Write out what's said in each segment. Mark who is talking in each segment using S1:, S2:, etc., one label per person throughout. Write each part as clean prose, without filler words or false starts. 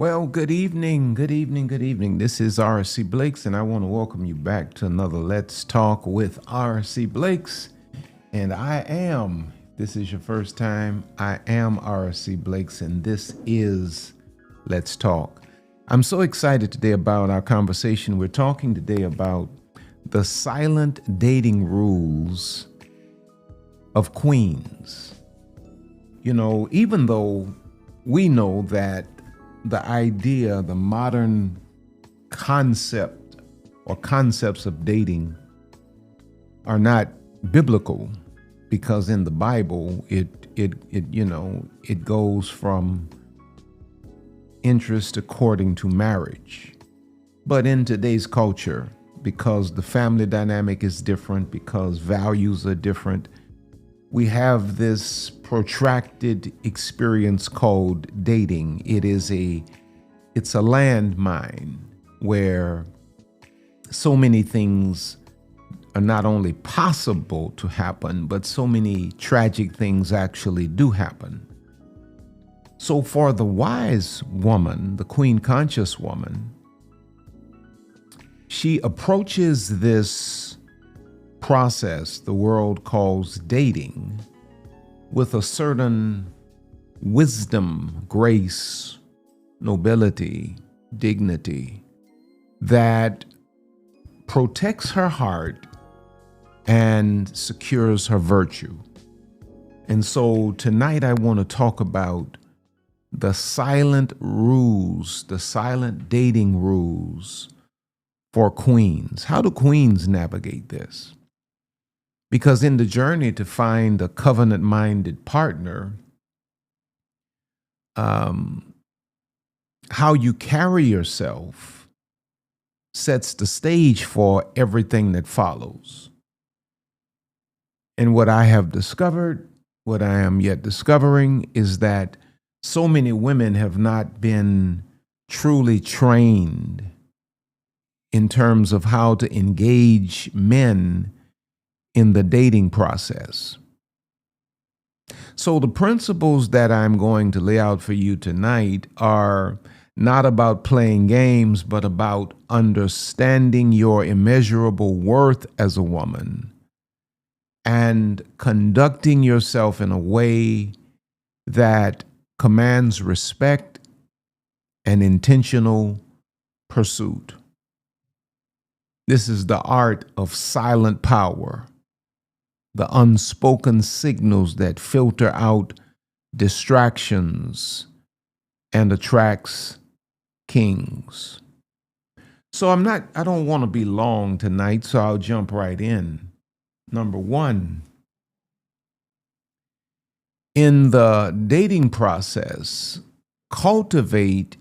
S1: Well, good evening, good evening, good evening. This is RC Blakes, and I want to welcome you back to another Let's Talk with RC Blakes. And this is your first time, I am RC Blakes, and this is Let's Talk. I'm so excited today about our conversation. We're talking today about the silent dating rules of queens. You know, even though we know that the idea, the modern concept or concepts of dating are not biblical, because in the Bible, it goes from interest according to marriage. But in today's culture, because the family dynamic is different, because values are different, we have this protracted experience called dating. It's a landmine where so many things are not only possible to happen, but so many tragic things actually do happen. So for the wise woman, the queen conscious woman, she approaches this process the world calls dating with a certain wisdom, grace, nobility, dignity that protects her heart and secures her virtue. And so tonight I want to talk about the silent rules, the silent dating rules for queens. How do queens navigate this? Because in the journey to find a covenant-minded partner, how you carry yourself sets the stage for everything that follows. And what I have discovered, what I am yet discovering, is that so many women have not been truly trained in terms of how to engage men in the dating process. So the principles that I'm going to lay out for you tonight are not about playing games, but about understanding your immeasurable worth as a woman and conducting yourself in a way that commands respect and intentional pursuit. This is the art of silent power, the unspoken signals that filter out distractions and attracts kings. So I don't want to be long tonight, so I'll jump right in. Number one, in the dating process, cultivate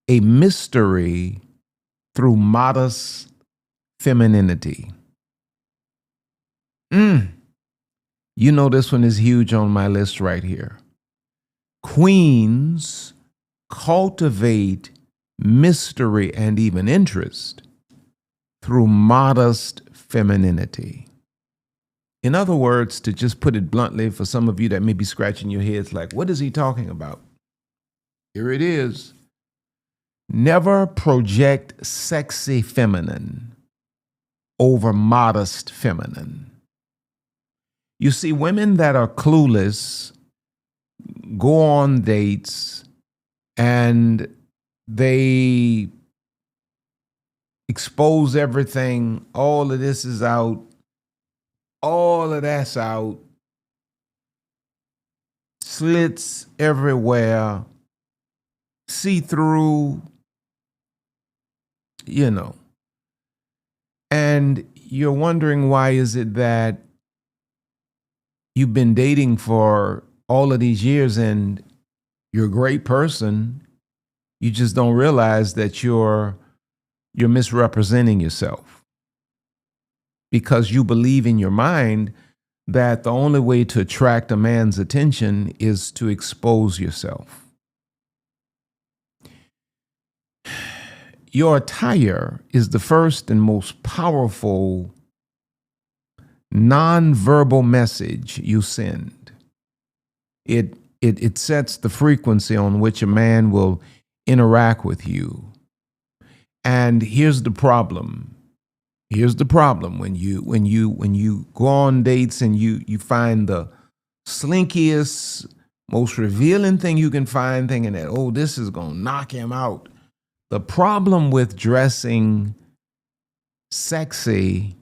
S1: a mystery through modest femininity. You know, this one is huge on my list right here. Queens cultivate mystery and even interest through modest femininity. In other words, to just put it bluntly, for some of you that may be scratching your heads like, what is he talking about? Here it is. Never project sexy feminine over modest feminine. You see, women that are clueless go on dates and they expose everything. All of this is out. All of that's out. Slits everywhere. See-through. You know. And you're wondering, why is it that you've been dating for all of these years and you're a great person, you just don't realize that you're misrepresenting yourself, because you believe in your mind that the only way to attract a man's attention is to expose yourself. Your attire is the first and most powerful nonverbal message you send. It it sets the frequency on which a man will interact with you. And here's the problem. Here's the problem when you go on dates and you find the slinkiest, most revealing thing you can find, thinking that, oh, this is gonna knock him out. The problem with dressing sexy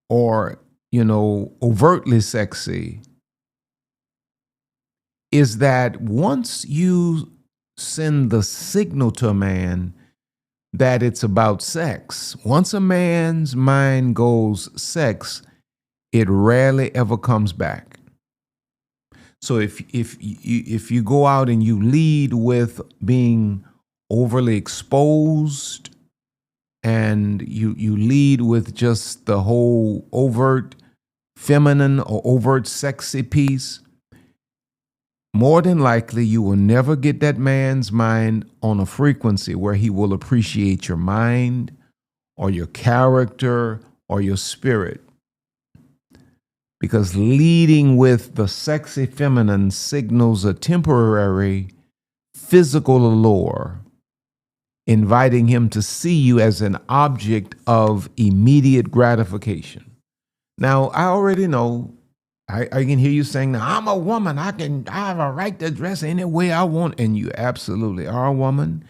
S1: or, overtly sexy is that once you send the signal to a man that it's about sex, once a man's mind goes sex, it rarely ever comes back. So if you go out and you lead with being overly exposed, and you lead with just the whole overt feminine or overt sexy piece, more than likely you will never get that man's mind on a frequency where he will appreciate your mind or your character or your spirit. Because leading with the sexy feminine signals a temporary physical allure, inviting him to see you as an object of immediate gratification. Now, I already know, I can hear you saying, now, I'm a woman, I have a right to dress any way I want. And you absolutely are a woman,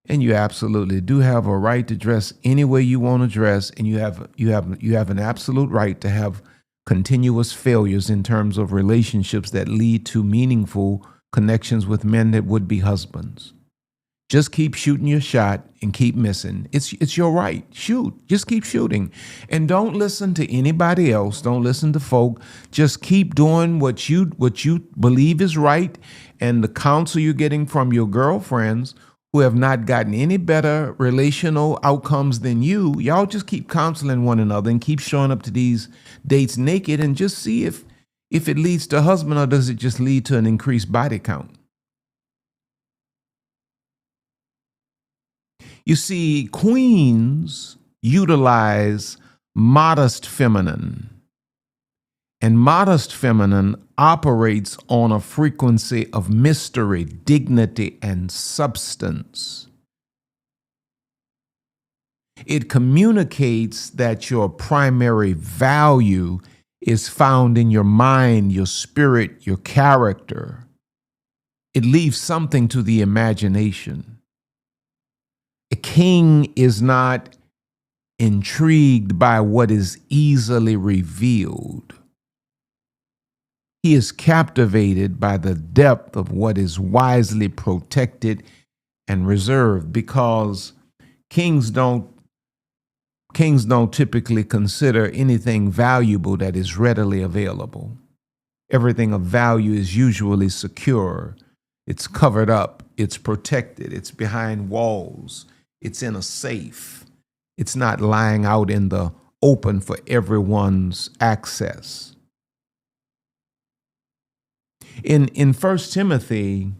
S1: and you absolutely do have a right to dress any way you want to dress, and you have an absolute right to have continuous failures in terms of relationships that lead to meaningful connections with men that would be husbands. Just keep shooting your shot and keep missing. It's your right. Shoot. Just keep shooting. And don't listen to anybody else. Don't listen to folk. Just keep doing what you believe is right. And the counsel you're getting from your girlfriends who have not gotten any better relational outcomes than you, y'all just keep counseling one another and keep showing up to these dates naked and just see if it leads to a husband, or does it just lead to an increased body count. You see, queens utilize modest feminine, and modest feminine operates on a frequency of mystery, dignity, and substance. It communicates that your primary value is found in your mind, your spirit, your character. It leaves something to the imagination. A king is not intrigued by what is easily revealed. He is captivated by the depth of what is wisely protected and reserved, because kings don't typically consider anything valuable that is readily available. Everything of value is usually secure. It's covered up. It's protected. It's behind walls. It's in a safe. It's not lying out in the open for everyone's access. In 1 Timothy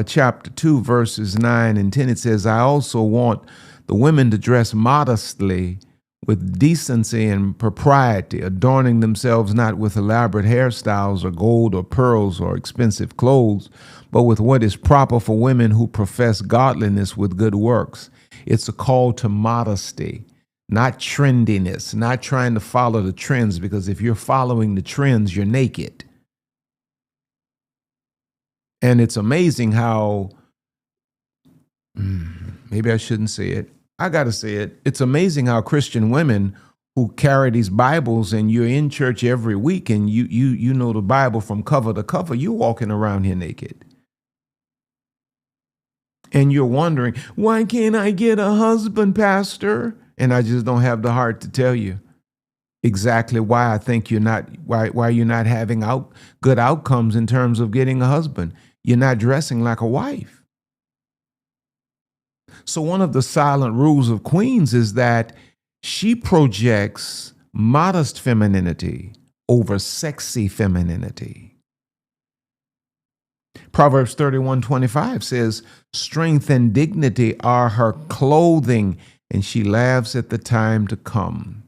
S1: chapter 2, verses 9 and 10, it says, I also want the women to dress modestly with decency and propriety, adorning themselves not with elaborate hairstyles or gold or pearls or expensive clothes, but with what is proper for women who profess godliness with good works. It's a call to modesty, not trendiness, not trying to follow the trends, because if you're following the trends, you're naked. And it's amazing how, maybe I shouldn't say it. I got to say it. It's amazing how Christian women who carry these Bibles, and you're in church every week and you know the Bible from cover to cover, you're walking around here naked. And you're wondering, why can't I get a husband, Pastor? And I just don't have the heart to tell you exactly why I think why you're not having good outcomes in terms of getting a husband. You're not dressing like a wife. So one of the silent rules of queens is that she projects modest femininity over sexy femininity. Proverbs 31:25 says, strength and dignity are her clothing, and she laughs at the time to come.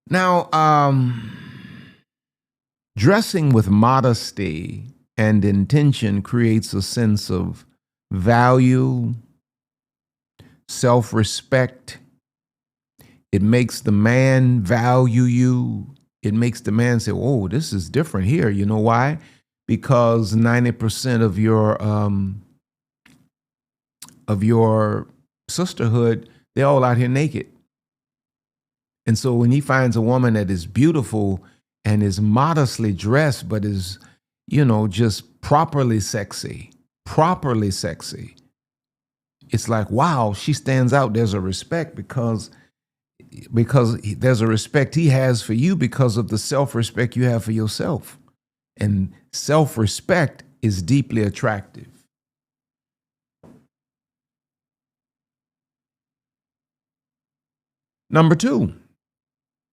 S1: Now, dressing with modesty and intention creates a sense of value, self-respect. It makes the man value you. It makes the man say, "Oh, this is different here." You know why? Because 90% of your sisterhood, they're all out here naked. And so when he finds a woman that is beautiful and is modestly dressed, but is, just properly sexy, it's like, wow, she stands out. There's a respect because there's a respect he has for you because of the self-respect you have for yourself. And self-respect is deeply attractive. Number 2,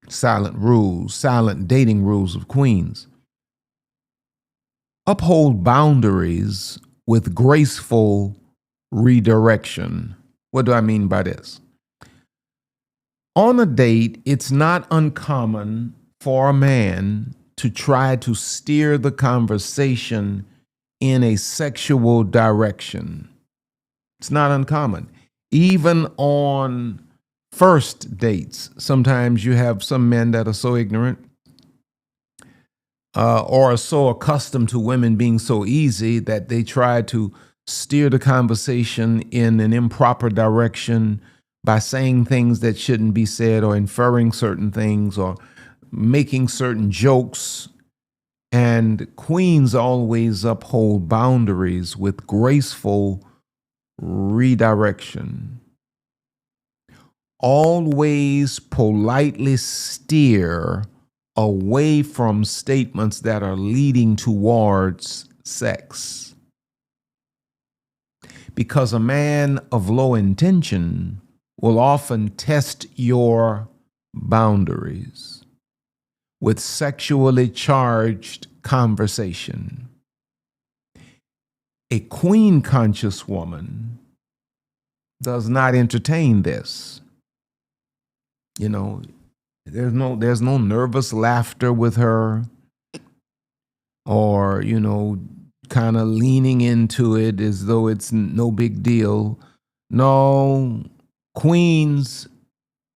S1: silent dating rules of queens. Uphold boundaries with graceful redirection. What do I mean by this? On a date, it's not uncommon for a man to try to steer the conversation in a sexual direction. It's not uncommon. Even on first dates, sometimes you have some men that are so ignorant or are so accustomed to women being so easy that they try to steer the conversation in an improper direction by saying things that shouldn't be said or inferring certain things or making certain jokes. And queens always uphold boundaries with graceful redirection. Always politely steer away from statements that are leading towards sex. Because a man of low intention will often test your boundaries with sexually charged conversation. A queen-conscious woman does not entertain this. There's no nervous laughter with her or, kind of leaning into it as though it's no big deal. No, queens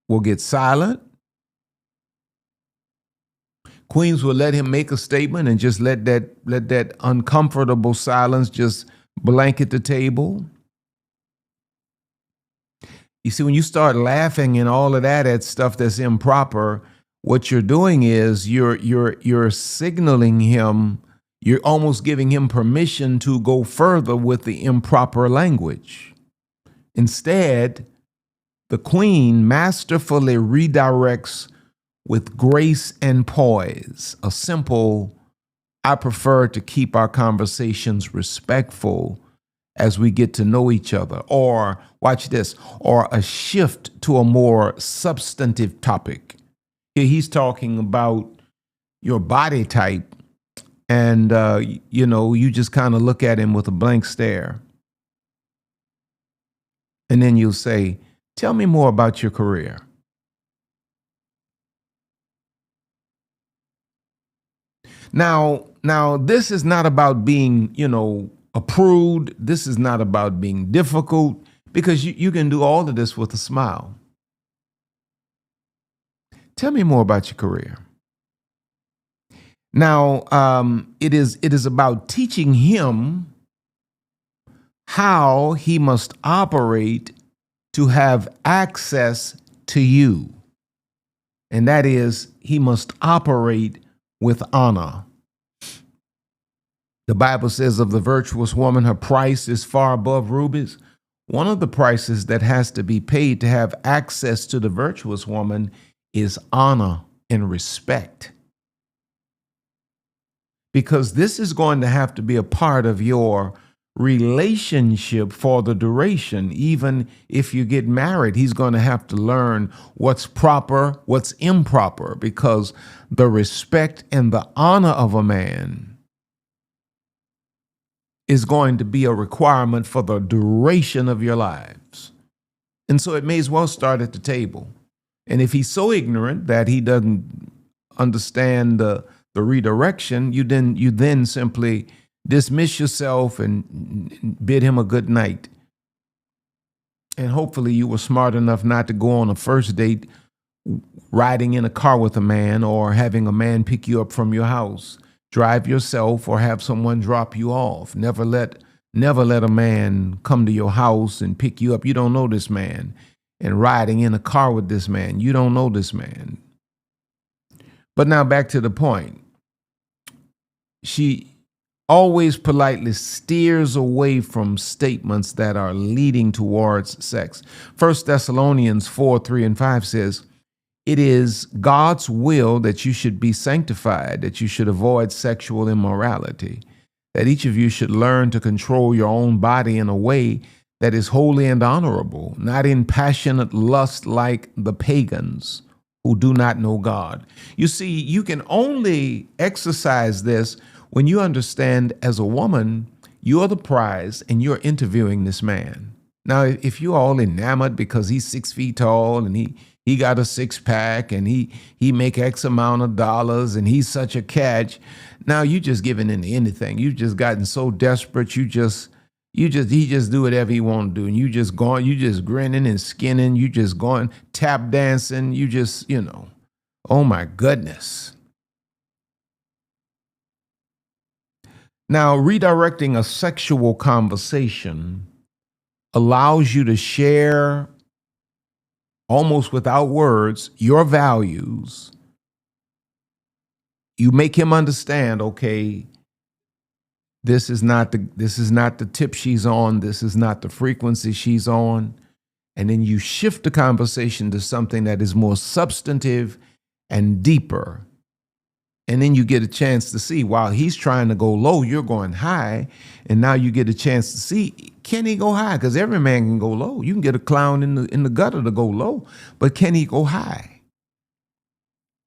S1: will get silent. Queens will let him make a statement and just let that uncomfortable silence just blanket the table. You see, when you start laughing and all of that at stuff that's improper, what you're doing is you're signaling him, you're almost giving him permission to go further with the improper language. Instead, the queen masterfully redirects with grace and poise. A simple, "I prefer to keep our conversations respectful as we get to know each other," or watch this, or a shift to a more substantive topic. Here he's talking about your body type, and you just kind of look at him with a blank stare. And then you'll say, "Tell me more about your career." Now this is not about being, a prude. This is not about being difficult, because you can do all of this with a smile. Tell me more about your career. Now, it is about teaching him how he must operate to have access to you. And that is, he must operate with honor. The Bible says of the virtuous woman, her price is far above rubies. One of the prices that has to be paid to have access to the virtuous woman is honor and respect. Because this is going to have to be a part of your relationship for the duration. Even if you get married, he's going to have to learn what's proper, what's improper, because the respect and the honor of a man is going to be a requirement for the duration of your lives. And so it may as well start at the table. And if he's so ignorant that he doesn't understand the redirection, you then simply dismiss yourself and bid him a good night. And hopefully you were smart enough not to go on a first date riding in a car with a man, or having a man pick you up from your house. Drive yourself or have someone drop you off. Never let a man come to your house and pick you up. You don't know this man. And riding in a car with this man. You don't know this man. But now back to the point. She always politely steers away from statements that are leading towards sex. 1 Thessalonians 4:3-5 says, "It is God's will that you should be sanctified, that you should avoid sexual immorality, that each of you should learn to control your own body in a way that is holy and honorable, not in passionate lust like the pagans who do not know God." You see, you can only exercise this when you understand, as a woman, you're the prize and you're interviewing this man. Now, if you're all enamored because he's 6 feet tall and he got a six-pack and he make X amount of dollars and he's such a catch, now you just giving into anything. You've just gotten so desperate. He just do whatever he want to do, and you just grinning and skinning. You just going tap dancing. You just, oh my goodness. Now, redirecting a sexual conversation allows you to share, almost without words, your values. You make him understand, okay, this is not the tip she's on. This is not the frequency she's on. And then you shift the conversation to something that is more substantive and deeper. And then you get a chance to see, while he's trying to go low, you're going high. And now you get a chance to see, can he go high? Because every man can go low. You can get a clown in the gutter to go low, but can he go high?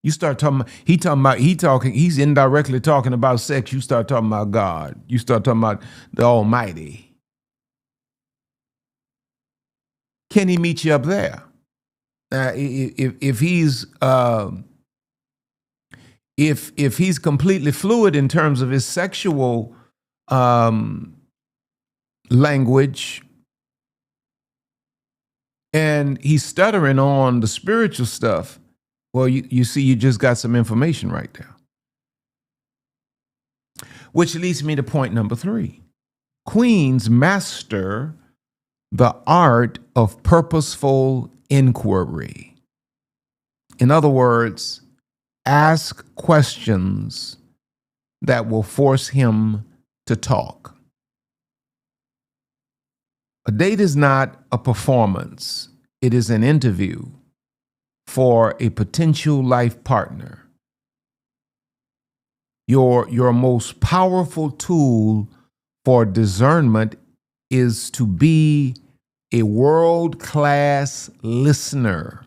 S1: You start talking, he's indirectly talking about sex. You start talking about God. You start talking about the Almighty. Can he meet you up there? If he's completely fluid in terms of his sexual language, and he's stuttering on the spiritual stuff, well, you see, you just got some information right there. Which leads me to point number 3. Queens master the art of purposeful inquiry. In other words, ask questions that will force him to talk. A date is not a performance. It is an interview for a potential life partner. Your most powerful tool for discernment is to be a world-class listener.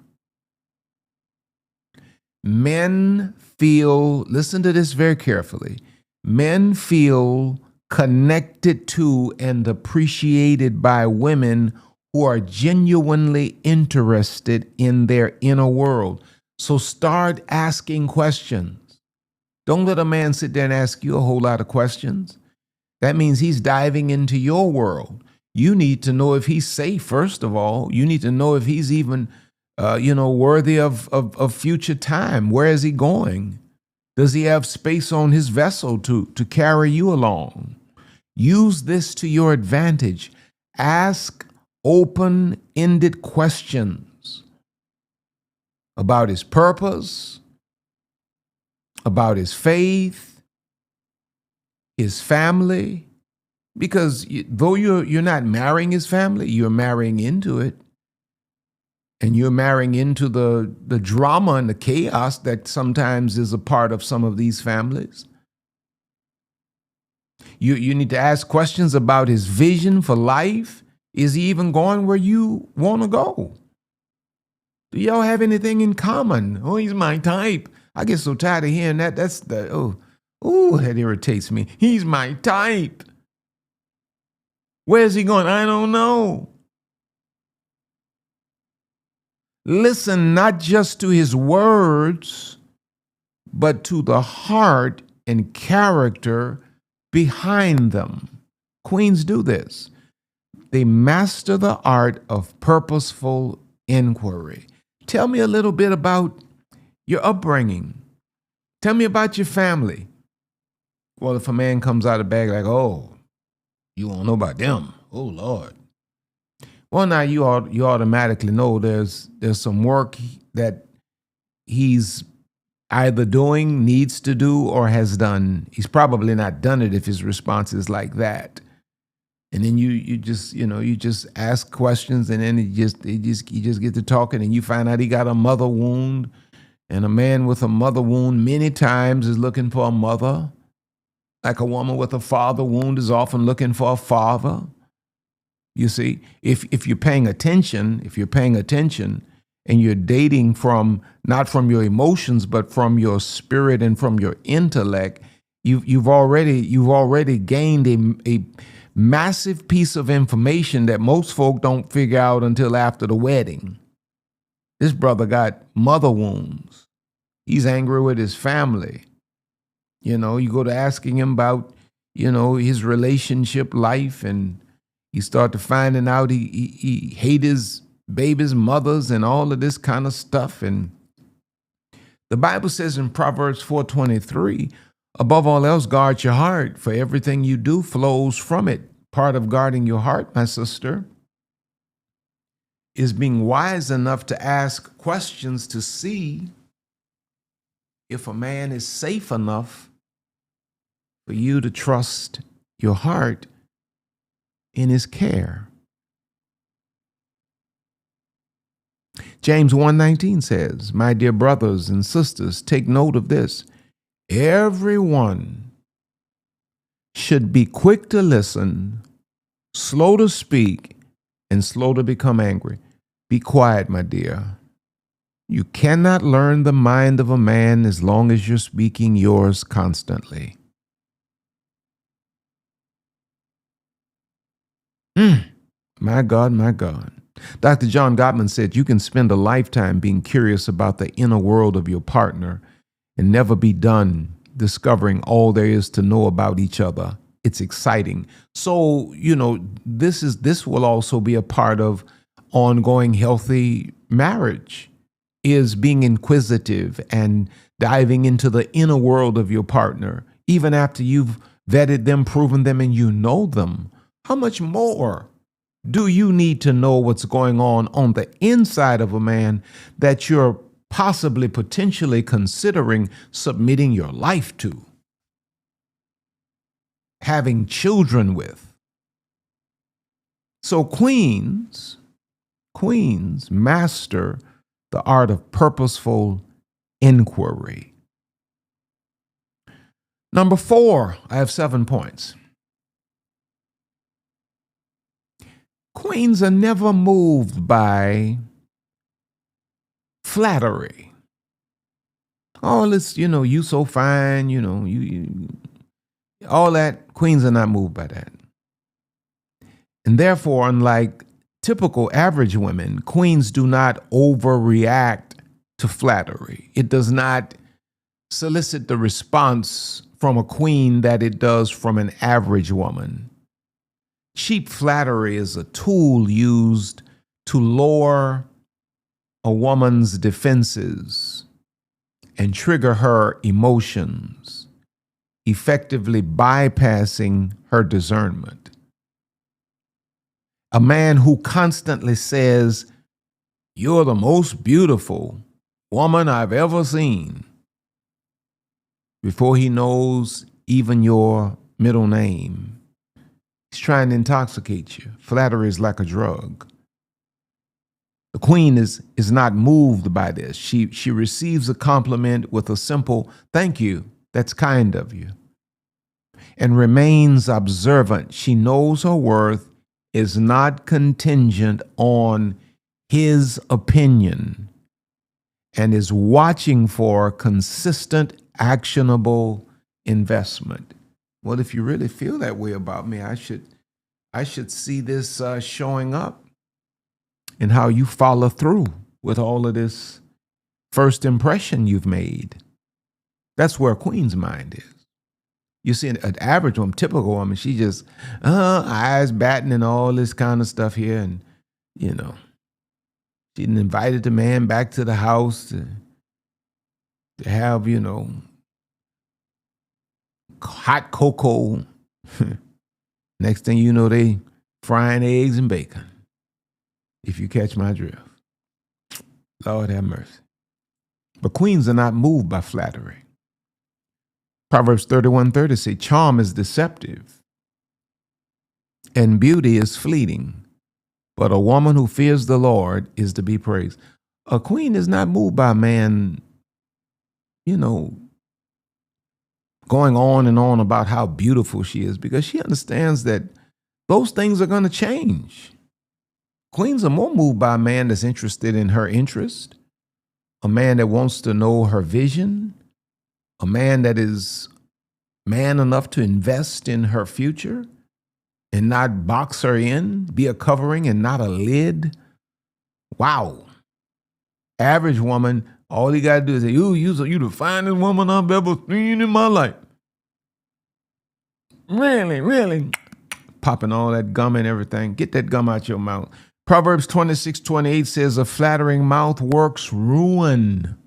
S1: Men feel, listen to this very carefully, men feel connected to and appreciated by women who are genuinely interested in their inner world. So start asking questions. Don't let a man sit there and ask you a whole lot of questions. That means he's diving into your world. You need to know if he's safe, first of all. You need to know if he's even worthy of future time. Where is he going? Does he have space on his vessel to carry you along? Use this to your advantage. Ask open-ended questions about his purpose, about his faith, his family, because though you're not marrying his family, you're marrying into it. And you're marrying into the drama and the chaos that sometimes is a part of some of these families. You need to ask questions about his vision for life. Is he even going where you want to go? Do y'all have anything in common? Oh, he's my type. I get so tired of hearing that. That's that irritates me. He's my type. Where's he going? I don't know. Listen not just to his words, but to the heart and character behind them. Queens do this. They master the art of purposeful inquiry. Tell me a little bit about your upbringing. Tell me about your family. Well, if a man comes out of the bag like, oh, you won't know about them. Oh, Lord. Well, now you automatically know there's some work that he's either doing, needs to do, or has done. He's probably not done it if his response is like that. And then you just ask questions, and then you just get to talking, and you find out he got a mother wound, and a man with a mother wound many times is looking for a mother, like a woman with a father wound is often looking for a father. You see, if you're paying attention, and you're dating from not from your emotions, but from your spirit and from your intellect, you've already gained a massive piece of information that most folk don't figure out until after the wedding. This brother got mother wounds. He's angry with his family. You know, you go to asking him about, his relationship life, and you start to finding out he hate his baby's mothers and all of this kind of stuff. And the Bible says in Proverbs 4:23, above all else, guard your heart, for everything you do flows from it. Part of guarding your heart, my sister, is being wise enough to ask questions to see if a man is safe enough for you to trust your heart in his care. James 1:19 says, my dear brothers and sisters, take note of this. Everyone should be quick to listen, slow to speak, and slow to become angry. Be quiet, my dear. You cannot learn the mind of a man as long as you're speaking yours constantly. My God, my God. Dr. John Gottman said, you can spend a lifetime being curious about the inner world of your partner and never be done discovering all there is to know about each other. It's exciting. So, this will also be a part of ongoing healthy marriage, is being inquisitive and diving into the inner world of your partner, even after you've vetted them, proven them, and you know them. How much more do you need to know what's going on the inside of a man that you're potentially considering submitting your life to, having children with? So queens master the art of purposeful inquiry. Number 4, I have 7 points. Queens are never moved by flattery. Oh, you so fine, you all that. Queens are not moved by that. And therefore, unlike typical average women, queens do not overreact to flattery. It does not solicit the response from a queen that it does from an average woman. Cheap flattery is a tool used to lower a woman's defenses and trigger her emotions, effectively bypassing her discernment. A man who constantly says, "You're the most beautiful woman I've ever seen," before he knows even your middle name, he's trying to intoxicate you. Flattery is like a drug. The queen is not moved by this. She receives a compliment with a simple "thank you, that's kind of you," and remains observant. She knows her worth is not contingent on his opinion and is watching for consistent, actionable investment. Well, if you really feel that way about me, I should see this showing up in how you follow through with all of this first impression you've made. That's where a queen's mind is. You see an average woman, typical woman, she just, eyes batting and all this kind of stuff here. And, you know, she invited the man back to the house to have, you know, hot cocoa. Next thing you know, they frying eggs and bacon. If you catch my drift. Lord have mercy. But queens are not moved by flattery. Proverbs 31:30 say, charm is deceptive and beauty is fleeting, but a woman who fears the Lord is to be praised. A queen is not moved by a man, you know, going on and on about how beautiful she is, because she understands that those things are going to change. Queens are more moved by a man that's interested in her interest, a man that wants to know her vision, a man that is man enough to invest in her future and not box her in, be a covering and not a lid. Wow. Average woman, all you got to do is say, you the finest woman I've ever seen in my life. Really, really. Popping all that gum and everything. Get that gum out your mouth. Proverbs 26:28 says, a flattering mouth works ruin.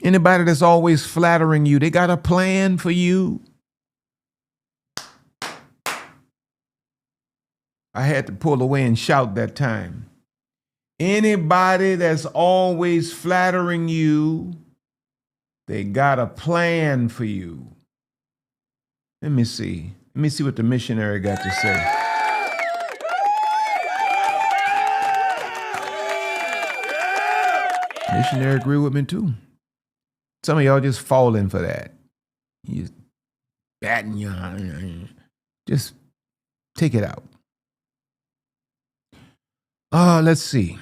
S1: Anybody that's always flattering you, they got a plan for you. I had to pull away and shout that time. Anybody that's always flattering you, they got a plan for you. Let me see. Let me see what the missionary got to say. Missionary agree with me too. Some of y'all just falling for that. You just batting your, just take it out. Let's see.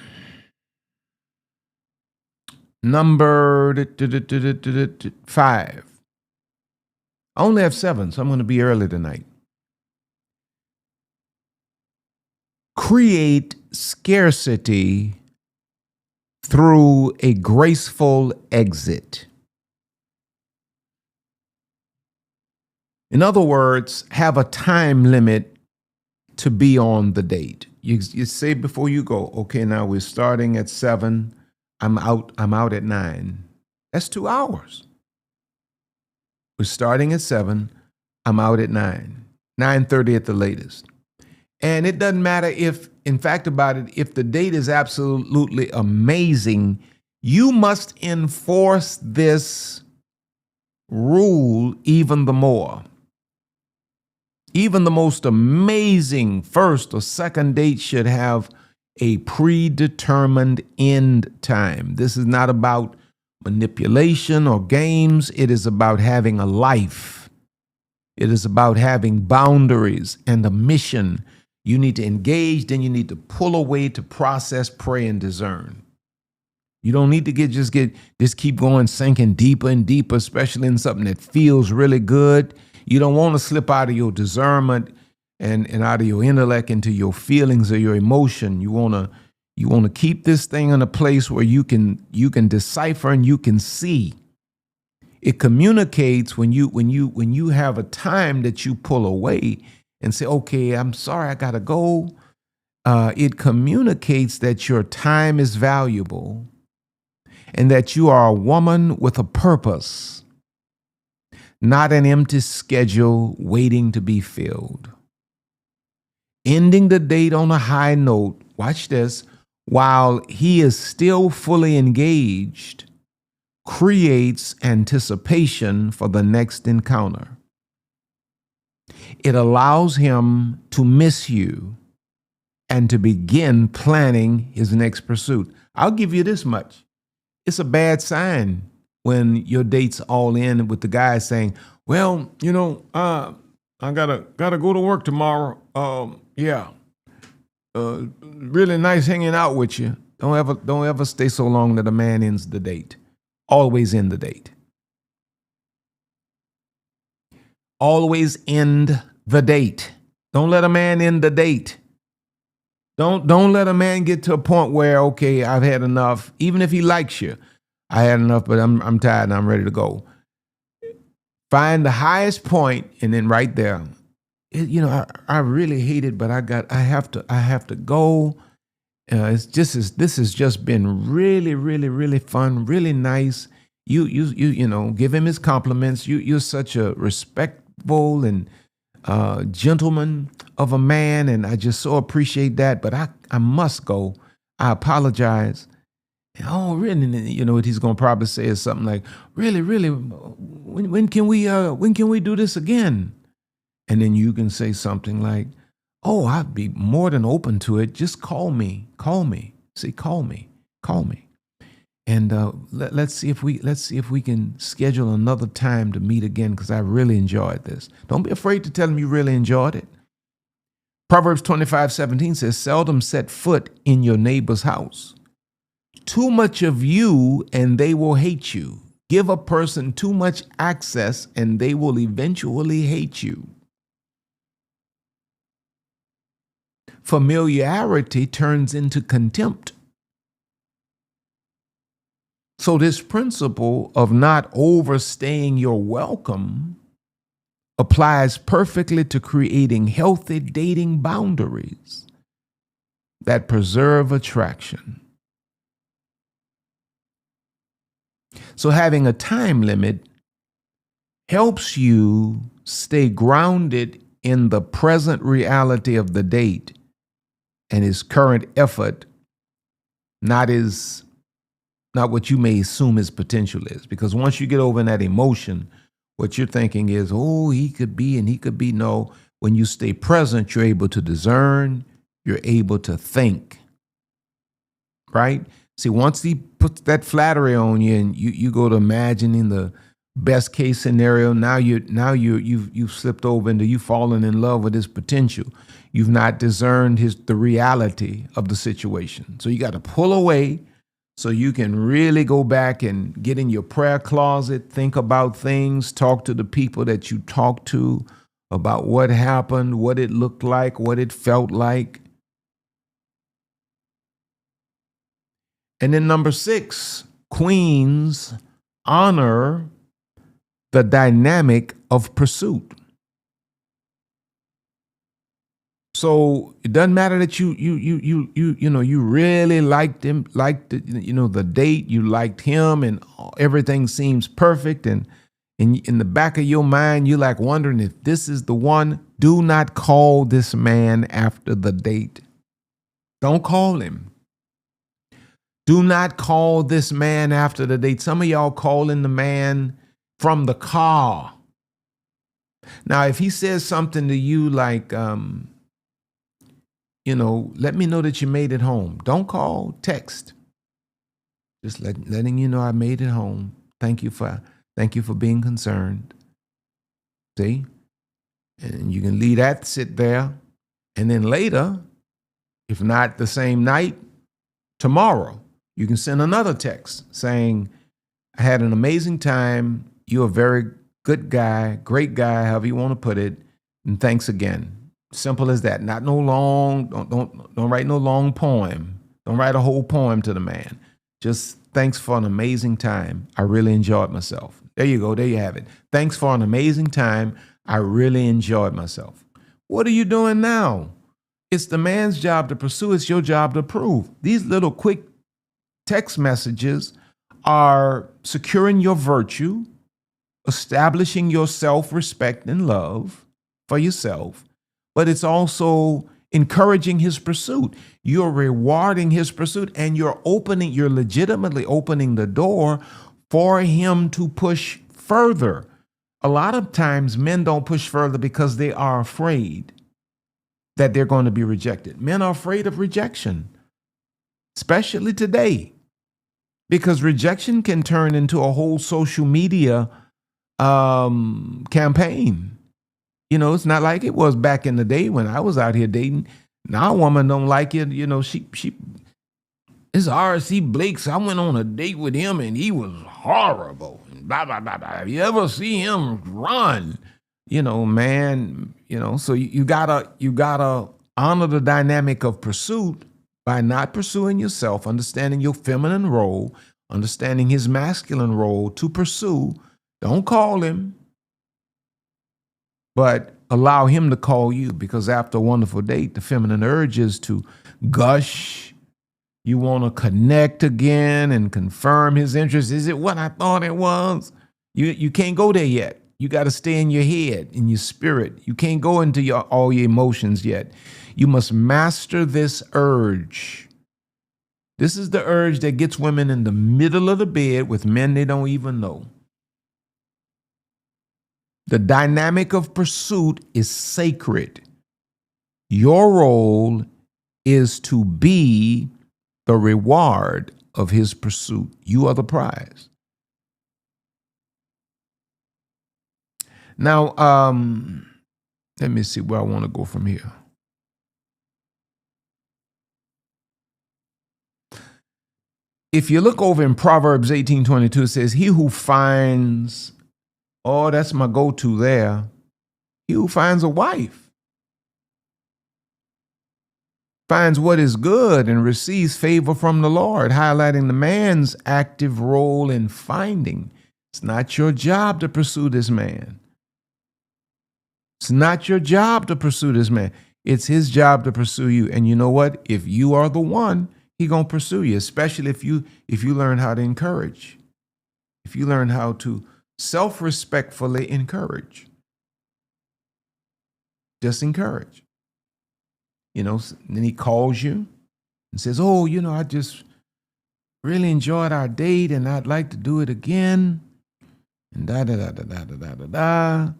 S1: Number 5. I only have 7, so I'm going to be early tonight. Create scarcity through a graceful exit. In other words, have a time limit to be on the date. You say before you go, okay, now we're starting at 7. I'm out at 9. That's 2 hours. We're starting at 7. I'm out at 9. 9:30 at the latest. And it doesn't matter if, in fact about it, if the date is absolutely amazing, you must enforce this rule even the more. Even the most amazing first or second date should have a predetermined end time. This is not about manipulation or games. It is about having a life. It is about having boundaries and a mission. You need to engage, then you need to pull away to process, pray, and discern. You don't need to just keep going, sinking deeper and deeper, especially in something that feels really good. You don't want to slip out of your discernment and out of your intellect into your feelings or your emotion. You want to keep this thing in a place where you can decipher and you can see. It communicates when you have a time that you pull away and say, okay, I'm sorry, I gotta go. It communicates that your time is valuable and that you are a woman with a purpose, not an empty schedule waiting to be filled. Ending the date on a high note, watch this, while he is still fully engaged, creates anticipation for the next encounter. It allows him to miss you and to begin planning his next pursuit. I'll give you this much. It's a bad sign when your date's all in with the guy saying, well, you know, I gotta go to work tomorrow. Really nice hanging out with you. Don't ever stay so long that a man ends the date. Always end the date. Always end the date. Don't let a man end the date. Don't let a man get to a point where, okay, I've had enough. Even if he likes you, I had enough, but I'm tired and I'm ready to go. Find the highest point, and then right there, I really hate it, but I have to go. This has just been really, really, really fun, really nice. You give him his compliments. You're such a respectful and gentleman of a man, and I just so appreciate that. But I must go. I apologize. Oh, really? What he's gonna probably say is something like, "Really, really, when can we do this again?" And then you can say something like, "Oh, I'd be more than open to it. Just call me. See, call me, and let's see if we can schedule another time to meet again, because I really enjoyed this." Don't be afraid to tell him you really enjoyed it. Proverbs 25:17 says, "Seldom set foot in your neighbor's house. Too much of you and they will hate you. Give a person too much access and they will eventually hate you." Familiarity turns into contempt. So this principle of not overstaying your welcome applies perfectly to creating healthy dating boundaries that preserve attraction. So having a time limit helps you stay grounded in the present reality of the date and his current effort, not what you may assume his potential is. Because once you get over in that emotion, what you're thinking is, oh, he could be and he could be. No, when you stay present, you're able to discern, you're able to think, right? See, once he puts that flattery on you and you go to imagining the best case scenario, now you've slipped over into you falling in love with his potential. You've not discerned the reality of the situation. So you got to pull away so you can really go back and get in your prayer closet, think about things, talk to the people that you talk to about what happened, what it looked like, what it felt like. And then number 6, queens honor the dynamic of pursuit. So it doesn't matter that you really liked the date, you liked him, and everything seems perfect, and in the back of your mind you're like wondering if this is the one. Do not call this man after the date. Don't call him. Do not call this man after the date. Some of y'all calling the man from the car. Now, if he says something to you like, let me know that you made it home. Don't call, text. Just letting you know I made it home. Thank you for being concerned. See? And you can leave that sit there. And then later, if not the same night, tomorrow, you can send another text saying, I had an amazing time. You're a very good guy, great guy, however you want to put it. And thanks again. Simple as that. Not no long, don't write no long poem. Don't write a whole poem to the man. Just thanks for an amazing time. I really enjoyed myself. There you go. There you have it. Thanks for an amazing time. I really enjoyed myself. What are you doing now? It's the man's job to pursue. It's your job to prove. These little quick text messages are securing your virtue, establishing your self-respect and love for yourself, but it's also encouraging his pursuit. You're rewarding his pursuit, and you're legitimately opening the door for him to push further. A lot of times men don't push further because they are afraid that they're going to be rejected. Men are afraid of rejection, especially today, because rejection can turn into a whole social media campaign. It's not like it was back in the day when I was out here dating. Now a woman don't like it. It's R.C. Blakes. I went on a date with him and he was horrible. Blah, blah, blah, blah. You ever see him run? Man, so you gotta Honor the dynamic of pursuit by not pursuing yourself, understanding your feminine role, understanding his masculine role to pursue. Don't call him, but allow him to call you, because after a wonderful date, the feminine urge is to gush. You want to connect again and confirm his interest. Is it what I thought it was? You can't go there yet. You got to stay in your head, in your spirit. You can't go into all your emotions yet. You must master this urge. This is the urge that gets women in the middle of the bed with men they don't even know. The dynamic of pursuit is sacred. Your role is to be the reward of his pursuit. You are the prize. Now, let me see where I want to go from here. If you look over in Proverbs 18:22, it says, he who finds, oh, that's my go-to there. He who finds a wife finds what is good and receives favor from the Lord, highlighting the man's active role in finding. It's not your job to pursue this man. It's not your job to pursue this man. It's his job to pursue you. And you know what? If you are the one, he gonna pursue you, especially if you learn how to encourage. If you learn how to self-respectfully encourage. Just encourage. You know, then he calls you and says, oh, you know, I just really enjoyed our date and I'd like to do it again. And da-da-da-da-da-da-da-da.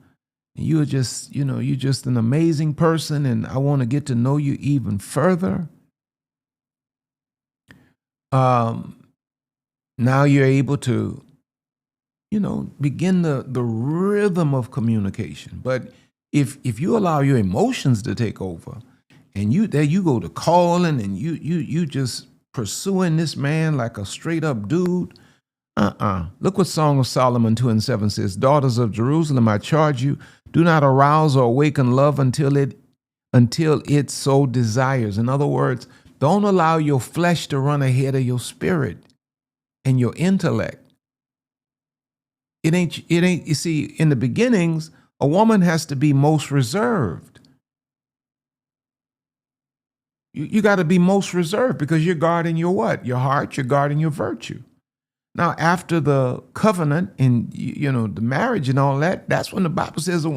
S1: And you are just, you know, you're just an amazing person and I want to get to know you even further. Now you're able to, you know, begin the rhythm of communication. But if you allow your emotions to take over, and there you go to calling, and you just pursuing this man like a straight up dude. Look what Song of Solomon 2:7 says. Daughters of Jerusalem, I charge you, do not arouse or awaken love until it so desires. In other words, don't allow your flesh to run ahead of your spirit and your intellect. It ain't, you see, in the beginnings, a woman has to be most reserved. You got to be most reserved because you're guarding your what? Your heart, you're guarding your virtue. Now, after the covenant and, you know, the marriage and all that, that's when the Bible says a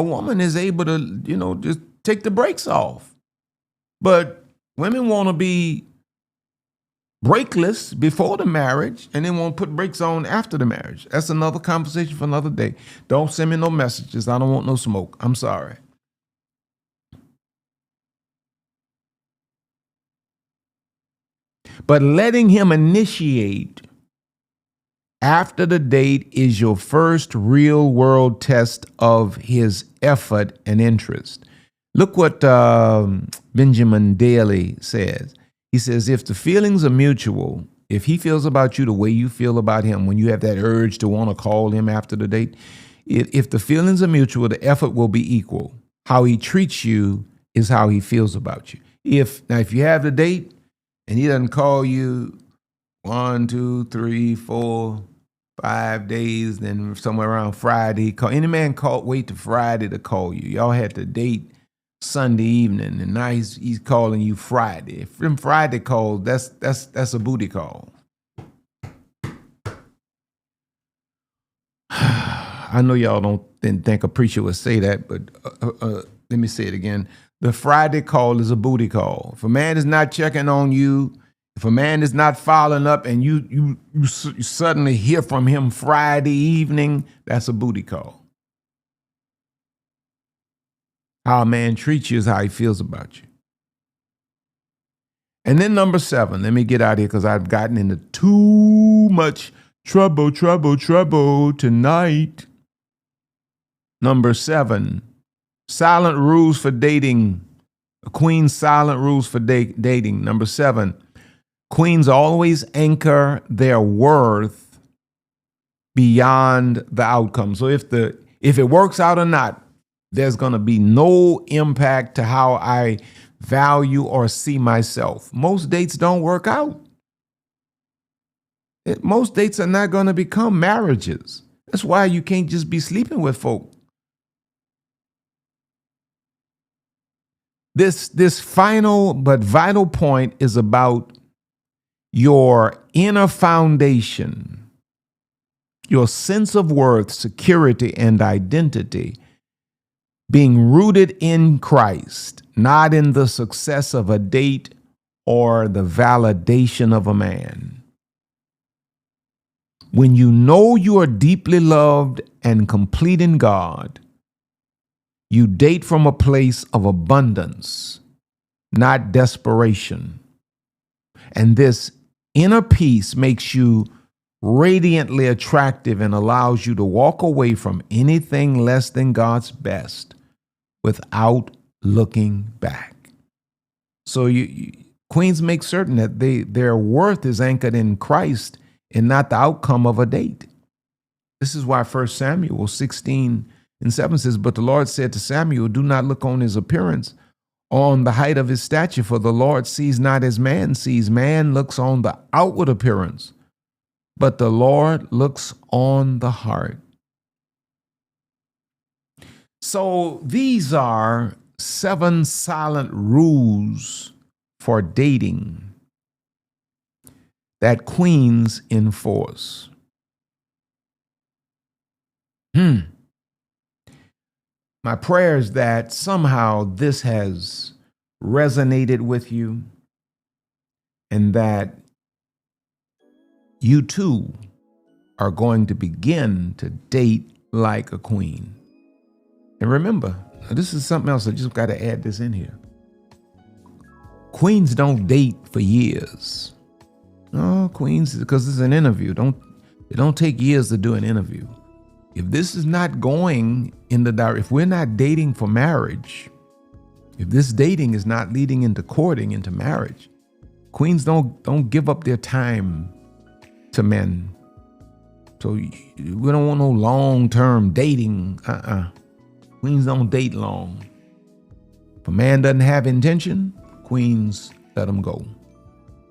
S1: woman is able to, you know, just take the brakes off. But women want to be brakeless before the marriage and then want to put brakes on after the marriage. That's another conversation for another day. Don't send me no messages. I don't want no smoke. I'm sorry. But letting him initiate after the date is your first real world test of his effort and interest. Look what Benjamin Daly says. He says, if the feelings are mutual, if he feels about you the way you feel about him, when you have that urge to want to call him after the date, if the feelings are mutual, the effort will be equal. How he treats you is how he feels about you. If you have the date and he doesn't call you 1, 2, 3, 4, 5 days, then somewhere around Friday, any man wait till Friday to call you. Y'all had the date Sunday evening, and now he's calling you Friday. If them Friday calls, that's a booty call. I know y'all didn't think a preacher would say that, but let me say it again. The Friday call is a booty call. If a man is not checking on you, if a man is not following up, and you suddenly hear from him Friday evening, that's a booty call. How a man treats you is how he feels about you. And then number 7, let me get out of here because I've gotten into too much trouble tonight. Number 7, silent rules for dating. A queen's silent rules for dating. Number 7, queens always anchor their worth beyond the outcome. So if it works out or not, There's going to be no impact to how I value or see myself. Most dates don't work out. Most dates are not going to become marriages. That's why you can't just be sleeping with folk. This final but vital point is about your inner foundation, your sense of worth, security, and identity being rooted in Christ, not in the success of a date or the validation of a man. When you know you are deeply loved and complete in God, you date from a place of abundance, not desperation. And this inner peace makes you radiantly attractive and allows you to walk away from anything less than God's best without looking back. So queens make certain that their worth is anchored in Christ and not the outcome of a date. This is why 1 Samuel 16:7 says, "But the Lord said to Samuel, do not look on his appearance, on the height of his stature, for the Lord sees not as man sees. Man looks on the outward appearance, but the Lord looks on the heart." So these are 7 silent rules for dating that queens enforce. My prayer is that somehow this has resonated with you and that you too are going to begin to date like a queen. And remember, this is something else. I just got to add this in here. Queens don't date for years. No, queens, because it's an interview. It don't take years to do an interview. If this is not going in the direction, if we're not dating for marriage, if this dating is not leading into courting, into marriage, queens don't give up their time to men. So we don't want no long-term dating. Queens don't date long. If a man doesn't have intention, queens let him go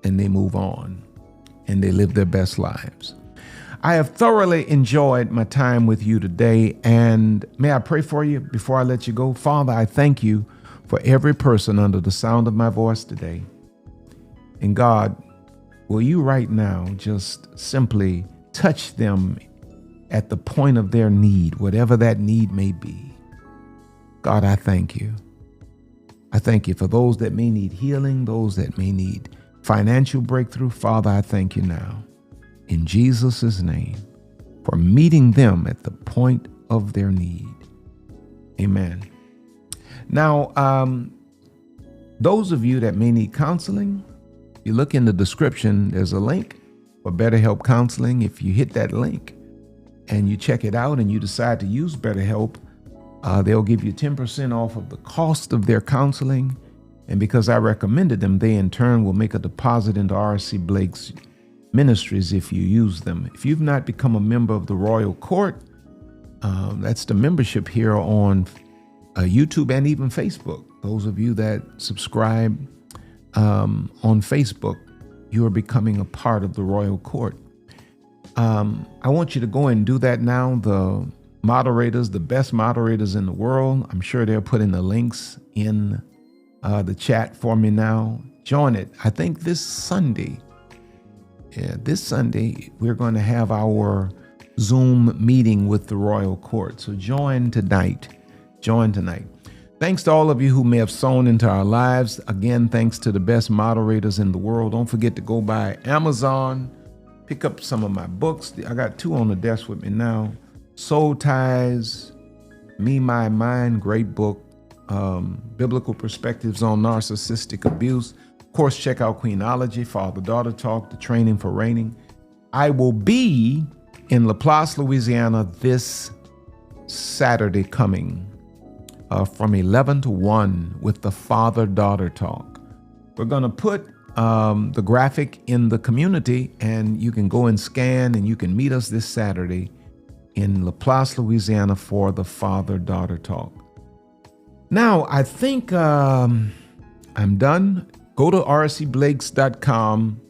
S1: and they move on and they live their best lives. I have thoroughly enjoyed my time with you today, and may I pray for you before I let you go? Father, I thank you for every person under the sound of my voice today. And God, will you right now just simply touch them at the point of their need, whatever that need may be. God, I thank you. I thank you for those that may need healing, those that may need financial breakthrough. Father, I thank you now, in Jesus' name, for meeting them at the point of their need. Amen. Now, those of you that may need counseling, you look in the description, there's a link for BetterHelp Counseling. If you hit that link and you check it out and you decide to use BetterHelp, they'll give you 10% off of the cost of their counseling. And because I recommended them, they in turn will make a deposit into RC Blake's Ministries if you use them. If you've not become a member of the Royal Court, that's the membership here on YouTube and even Facebook. Those of you that subscribe on Facebook, you are becoming a part of the Royal Court. I want you to go and do that now. The moderators, the best moderators in the world, I'm sure they're putting the links in the chat for me now. Join it. I think this Sunday, we're going to have our Zoom meeting with the Royal Court. So join tonight. Join tonight. Thanks to all of you who may have sown into our lives. Again, thanks to the best moderators in the world. Don't forget to go by Amazon, pick up some of my books. I got 2 on the desk with me now. Soul Ties, Me, My Mind, great book. Biblical Perspectives on Narcissistic Abuse. Of course, check out Queenology, Father-Daughter Talk, the Training for Reigning. I will be in Laplace, Louisiana this Saturday coming from 11 to 1 with the Father-Daughter Talk. We're going to put the graphic in the community, and you can go and scan, and you can meet us this Saturday in Laplace, Louisiana for the Father-Daughter Talk. Now, I think I'm done. Go to rcblakes.com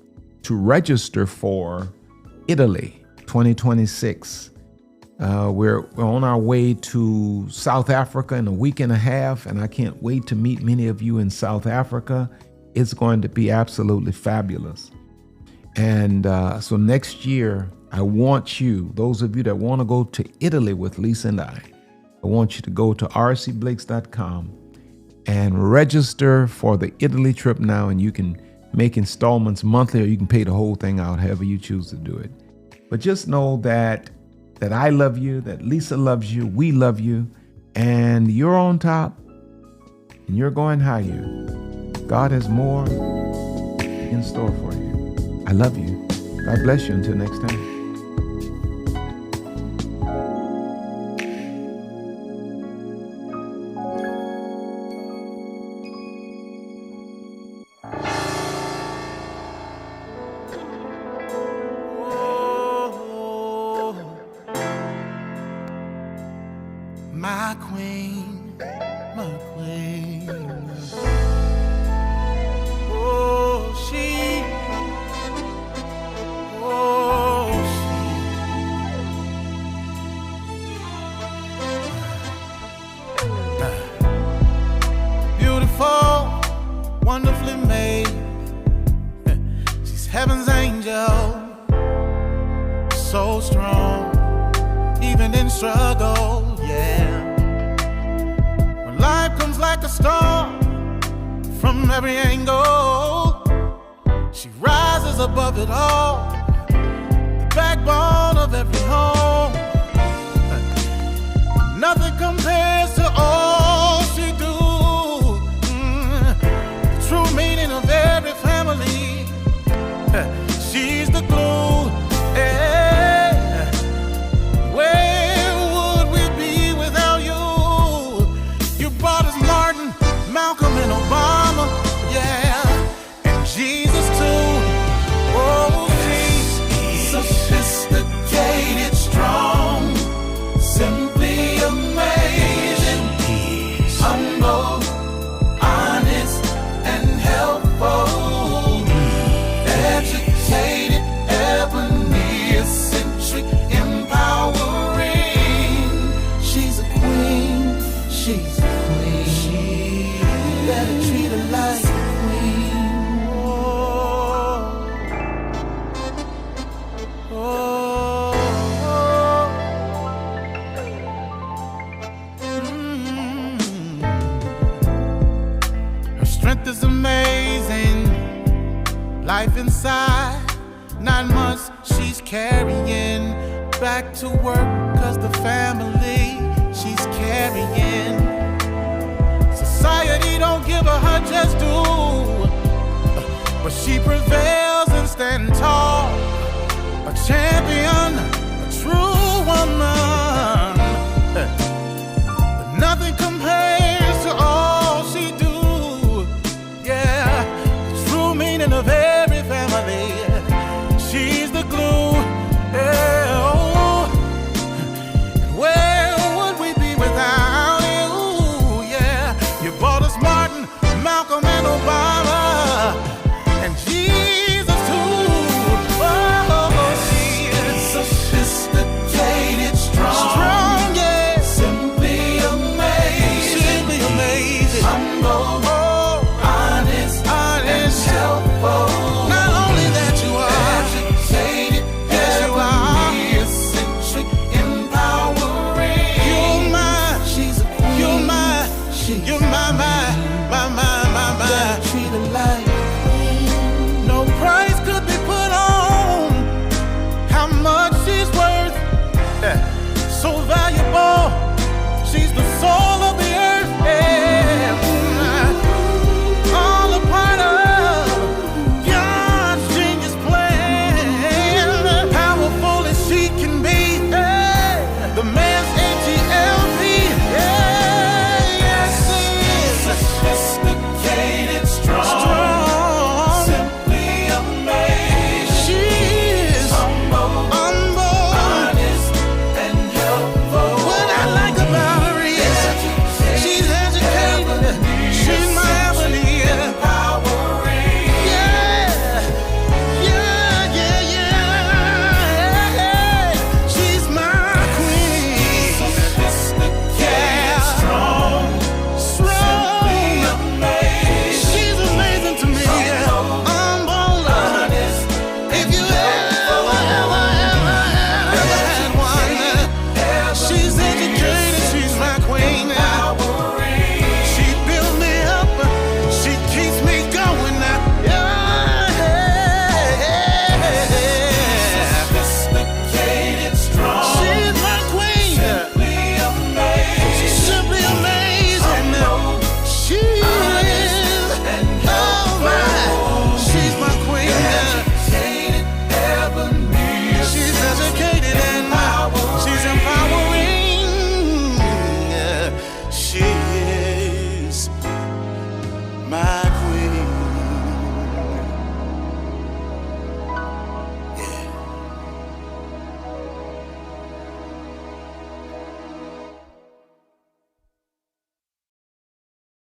S1: to register for Italy 2026. We're on our way to South Africa in a week and a half, and I can't wait to meet many of you in South Africa. It's going to be absolutely fabulous. And so next year, I want you, those of you that want to go to Italy with Lisa and I want you to go to rcblakes.com and register for the Italy trip now, and you can make installments monthly, or you can pay the whole thing out, however you choose to do it. But just know that I love you, that Lisa loves you, we love you, and you're on top, and you're going higher. God has more in store for you. I love you. God bless you. Until next time.
S2: My queen, my queen. Oh, she. Beautiful, wonderfully made. She's heaven's angel. So strong, even in struggle, yeah. When life comes like a storm from every angle, she rises above it all, the backbone of every home. Nothing compares to all she do. The true meaning of every family. She's the glue. Yeah. Where would we be without you? You brought us Martin, Malcolm, and Obama. Yeah. And Jesus too. Oh, she's sophisticated, strong, simply amazing, humble, honest, and helpful, educated, ebony, eccentric, empowering. She's a queen, she's a queen. You better treat her like a queen. Oh, Her strength is amazing. Life inside, 9 months she's carrying. Back to work, cause the family she's carrying. Society don't give her just due, but she prevails and stands tall. A champion,